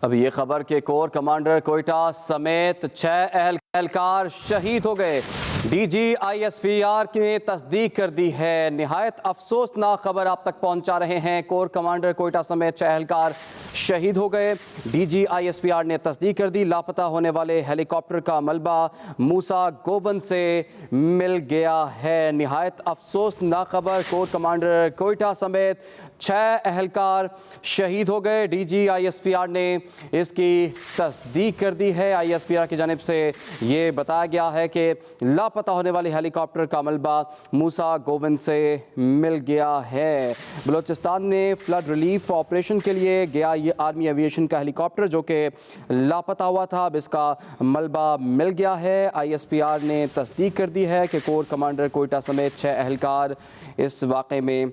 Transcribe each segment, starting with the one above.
अभी ये खबर के कोर कमांडर कोयटा समेत 6 एहलकार शहीद हो गए। DGISPR ने तस्दीक कर दी है। निहायत अफसोसनाक खबर आप तक पहुंचा रहे हैं। कोर कमांडर कोयटा समेत 6 एहलकार शहीद हो गए। DGISPR ने तस्दीक कर दी। लापता होने वाले हेलीकॉप्टर का मलबा मूसा गोवन से मिल गया है। निहायत अफसोसनाक खबर, कोर कमांडर कोयटा समेत 6 एहलकार शहीद हो गए। DGISPR ने इसकी तस्दीक कर दी है। ISPR की जानिब से ये बताया गया है कि लापता होने वाली हेलीकॉप्टर का मलबा मूसा गोविंद से मिल गया है। बलूचिस्तान ने फ्लड रिलीफ ऑपरेशन के लिए गया ये आर्मी एविएशन का हेलीकॉप्टर जो कि लापता हुआ था, अब इसका मलबा मिल गया है। ISPR ने तस्दीक कर दी है कि कोर कमांडर कोयटा समेत 6 एहलकार इस वाक़े में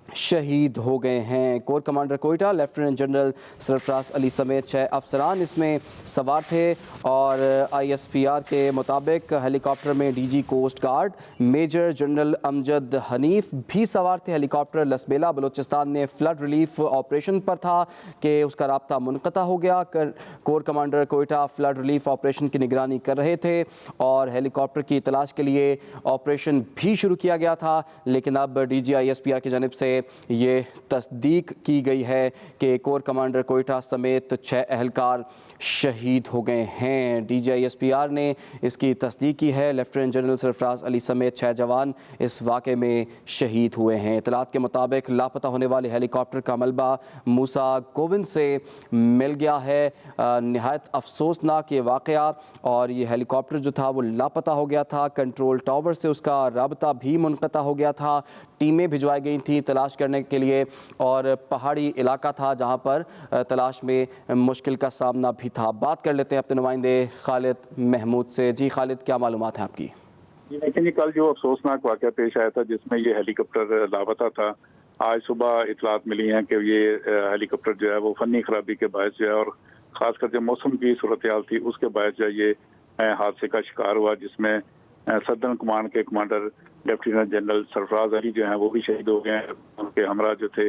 शहीद हो गए हैं। Core commander Quetta lieutenant general Sarfaraz Ali समेत 6 अफसरान इसमें सवार थे और ISPR के मुताबिक हेलीकॉप्टर में DG coast guard major general Amjad Hanif भी सवार थे। हेलीकॉप्टर लसबेला बलूचिस्तान में फ्लड रिलीफ ऑपरेशन पर था कि उसका राब्ता मुनक़ता हो गया। Core commander Quetta flood relief operation की निगरानी कर रहे थे और हेलीकॉप्टर की तलाश के लिए ऑपरेशन भी शुरू किया गया था, लेकिन अब DGISPR की जानिब से ये तस्दीक की गई है कि कोर कमांडर कोयटा समेत 6 एहलकार शहीद हो गए हैं। DGISPR ने इसकी तस्दीक की है। लेफ्टिनेंट जनरल सरफराज अली समेत 6 जवान इस वाक़े में शहीद हुए हैं। इतलात के मुताबिक लापता होने वाले हेलीकॉप्टर का मलबा मूसा गोविंद से मिल गया है। निहायत अफसोसनाक ये वाक़या, और ये हेलीकॉप्टर जो था वो लापता हो गया था। कंट्रोल टावर से उसका राबता भी मुनक़ता हो गया था। टीमें भिजवाई गई थी तलाश करने के लिए और पहाड़ी इलाका था जहां पर तलाश में मुश्किल का सामना भी था। बात कर लेते हैं अपने नुमाइंदे खालिद महमूद से। जी खालिद, क्या मालूमात है आपकी? लेकिन कल जो अफसोसनाक वाक़या पेश आया था जिसमें ये हेलीकॉप्टर लापता था, आज सुबह इतलात मिली हैं कि ये हेलीकॉप्टर जो है वो फनी खराबी के बायस जो है और ख़ासकर जो मौसम की सूरत हाल थी उसके बायस जो ये हादसे का शिकार हुआ, जिसमें सदर्न कमान के commander lieutenant general Sarfaraz Ali जो हैं वो भी शहीद हो गए हैं। उनके हमरा जो थे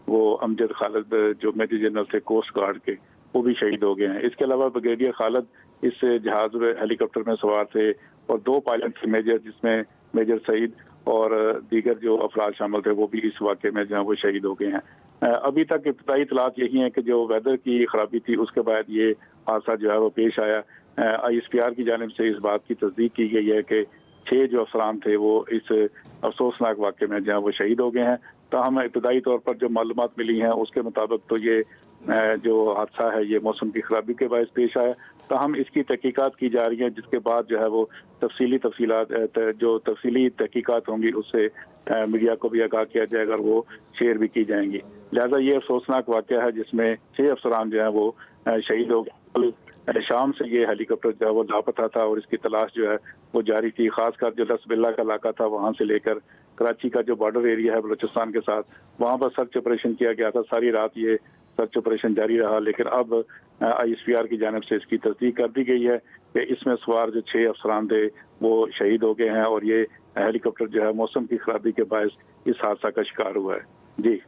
वो अमजद खालिद जो मेजर जनरल थे कोस्ट गार्ड के, वो भी शहीद हो गए हैं। इसके अलावा ब्रिगेडियर खालिद इस जहाज हेलीकॉप्टर में सवार थे और 2 पायलट थे मेजर, जिसमें मेजर सईद और दीगर जो अफराद शामिल थे वो भी इस वाक़े में जो है वो शहीद हो गए हैं। अभी तक इब्तदाई इतलात यही है कि जो वेदर की खराबी थी उसके बाद ये हादसा जो है वो पेश आया। ISPR की जानिब से इस बात की तस्दीक की गई है कि 6 जो अफसरान थे वो इस अफसोसनाक वाक़े में जहाँ वो शहीद हो गए हैं। ताहम इब्तदाई तौर पर जो मालूमात मिली हैं उसके मुताबिक तो ये जो हादसा है ये मौसम की खराबी के बायस पेश आया। ताहम इसकी तहकीकात की जा रही है, जिसके बाद जो है वो जो तफसीली तहकीकात होंगी उससे मीडिया को भी आगाह किया जाएगा और वो शेयर भी की जाएंगी। लिहाजा ये अफसोसनाक वाक़या है जिसमें 6 अफसरान जो है वो शहीद हो गए। शाम से ये हेलीकॉप्टर जो है वो लापता था और इसकी तलाश जो है वो जारी थी। खासकर जो लसबिल्ला का इलाका था वहाँ से लेकर कराची का जो बॉर्डर एरिया है बलूचिस्तान के साथ, वहाँ पर सर्च ऑपरेशन किया गया था। सारी रात ये सर्च ऑपरेशन जारी रहा, लेकिन अब ISPR की जानिब से इसकी तस्दीक कर दी गई है कि इसमें सवार जो 6 अफसरान थे वो शहीद हो गए हैं और ये हेलीकॉप्टर जो है मौसम की खराबी के बायस इस हादसा का शिकार हुआ है। जी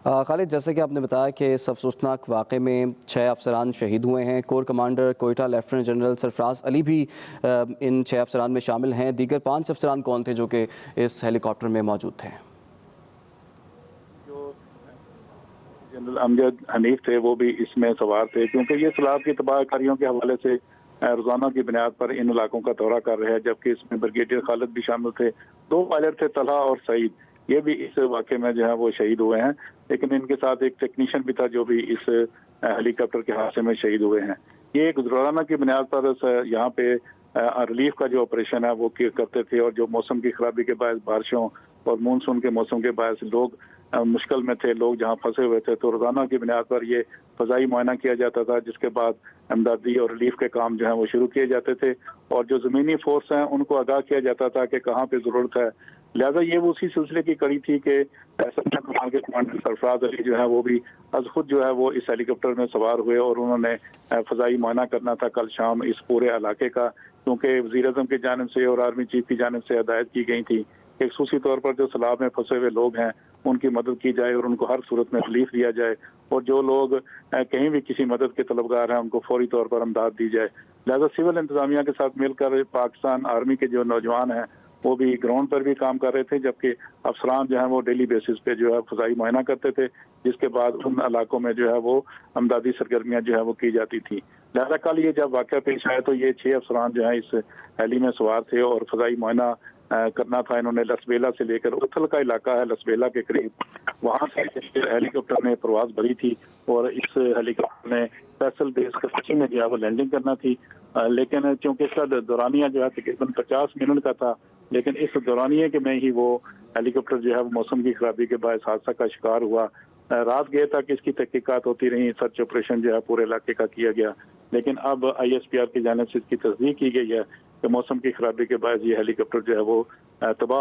खालिद, जैसे कि आपने बताया कि इस अफसोसनाक वाक़े में 6 अफसरान शहीद हुए हैं। Core commander Quetta lieutenant general Sarfaraz Ali भी इन 6 अफसरान में शामिल हैं। दीगर 5 अफसरान कौन थे जो कि इस हेलीकॉप्टर में मौजूद थे? जो जनरल अमजद हनीफ थे वो भी इसमें सवार थे, क्योंकि ये सैलाब की तबाहकारियों के हवाले से रोजाना की बुनियाद पर इन इलाकों का दौरा कर रहे हैं, जबकि इसमें ब्रिगेडियर खालिद भी शामिल थे। 2 पायलट थे, तलहा और सईद, ये भी इस वाक़े में जो है वो शहीद हुए हैं। लेकिन इनके साथ एक टेक्नीशियन भी था जो भी इस हेलीकॉप्टर के हादसे में शहीद हुए हैं। ये एक रोजाना की बुनियाद पर यहाँ पे रिलीफ का जो ऑपरेशन है वो करते थे, और जो मौसम की खराबी के बायस बारिशों और मानसून के मौसम के बायस लोग मुश्किल में थे, लोग जहाँ फंसे हुए थे, तो रोजाना की बुनियाद पर ये फ़ज़ाई मुआयना किया जाता था, जिसके बाद इमदादी और रिलीफ के काम जो है वो शुरू किए जाते थे और जो ज़मीनी फोर्स हैं उनको आगाह किया जाता था कि कहाँ पे ज़रूरत है। लिहाजा ये उसी सिलसिले की कड़ी थी कि कमान के कमांडर सरफराज अली जो है वो भी अज खुद जो है वो इस हेलीकॉप्टर में सवार हुए और उन्होंने फ़ज़ाई मुआयना करना था कल शाम इस पूरे इलाके का, क्योंकि वज़ीर-ए-आज़म की जानिब से और आर्मी चीफ की जानिब से हदायत की गई थी कि खसूसी तौर पर जो सैलाब में फंसे हुए लोग हैं उनकी मदद की जाए और उनको हर सूरत में रिलीफ दिया जाए, और जो लोग कहीं भी किसी मदद के तलबगार हैं उनको फौरी तौर पर इमदाद दी जाए। लिहाजा सिविल इंतजामिया के साथ मिलकर पाकिस्तान आर्मी के जो नौजवान हैं वो भी ग्राउंड पर भी काम कर रहे थे, जबकि अफसरान जो है वो डेली बेसिस पे जो है फजाई मुआयना करते थे, जिसके बाद उन इलाकों में जो है वो अमदादी सरगर्मियां जो है वो की जाती थी। लिहाजा कल ये जब वाक़या पेश आया तो ये 6 अफसरान जो है इस हेली में सवार थे और फजाई मुआयना करना था। इन्होंने लसबेला से लेकर उथल का इलाका है लसबेला के करीब, वहाँ से हेलीकॉप्टर ने परवाज भरी थी और इस हेलीकॉप्टर ने फैसल बेस कराची में जो है वो लैंडिंग करना थी। लेकिन चूंकि इसका दौरानिया जो है तकरीबन 50 मिनट का था, लेकिन इस दौरानिए के में ही वो हेलीकॉप्टर जो है वो मौसम की खराबी के बाद हादसा का शिकार हुआ। रात गए तक इसकी तहकीकात होती रही, सर्च ऑपरेशन जो है पूरे इलाके का किया गया, लेकिन अब ISPR की जानिब से इसकी तस्दीक की गई है कि मौसम की खराबी के बाद ये हेलीकॉप्टर जो है वो तबाह